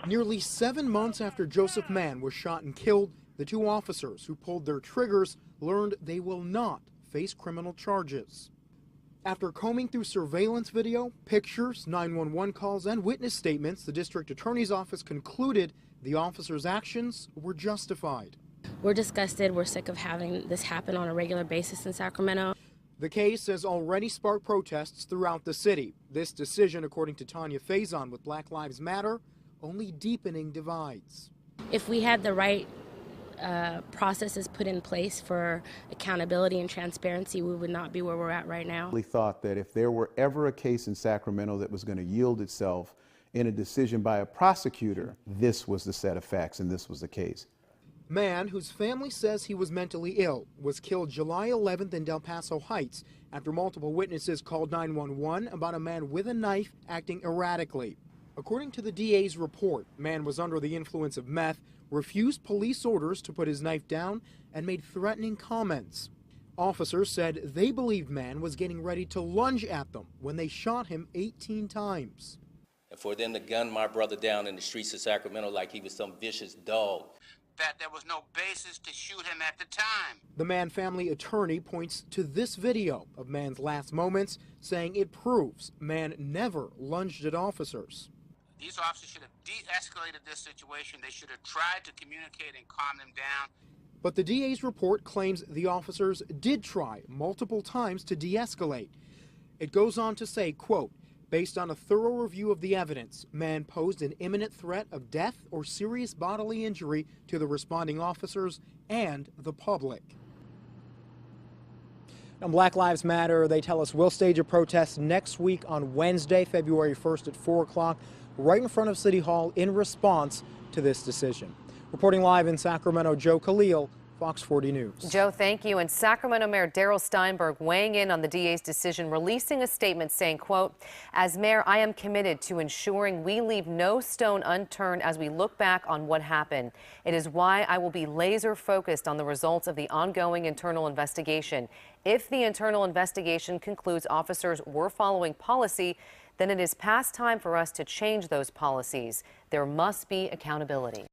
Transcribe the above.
Nearly 7 months after Joseph Mann was shot and killed, the two officers who pulled their triggers learned they will not face criminal charges. After combing through surveillance video, pictures, 911 calls, and witness statements, the district attorney's office concluded the officers' actions were justified. We're disgusted. We're sick of having this happen on a regular basis in Sacramento. The case has already sparked protests throughout the city. This decision, according to Tanya Faison with Black Lives Matter, only deepening divides. If we had the right processes put in place for accountability and transparency, we would not be where we're at right now. We thought that if there were ever a case in Sacramento that was going to yield itself in a decision by a prosecutor, this was the set of facts and this was the case. Mann, whose family says he was mentally ill, was killed July 11th in Del Paso Heights after multiple witnesses called 911 about a man with a knife acting erratically. According to the DA's report, Mann was under the influence of meth, refused police orders to put his knife down, and made threatening comments. Officers said they believed Mann was getting ready to lunge at them when they shot him 18 times. And for them to gun my brother down in the streets of Sacramento like he was some vicious dog. That there was no basis to shoot him at the time. The Mann family attorney points to this video of Mann's last moments, saying it proves Mann never lunged at officers. These officers should have de-escalated this situation. They should have tried to communicate and calm them down. But the DA's report claims the officers did try multiple times to de-escalate. It goes on to say, quote, based on a thorough review of the evidence, Mann posed an imminent threat of death or serious bodily injury to the responding officers and the public. Now, Black Lives Matter, they tell us, will stage a protest next week on Wednesday, February 1st at 4 o'clock, right in front of City Hall in response to this decision. Reporting live in Sacramento, Joe Khalil, Fox 40 News. Joe, thank you. And Sacramento Mayor Darrell Steinberg weighing in on the DA's decision, releasing a statement saying, quote, as mayor, I am committed to ensuring we leave no stone unturned as we look back on what happened. It is why I will be laser focused on the results of the ongoing internal investigation. If the internal investigation concludes officers were following policy, then it is past time for us to change those policies. There must be accountability.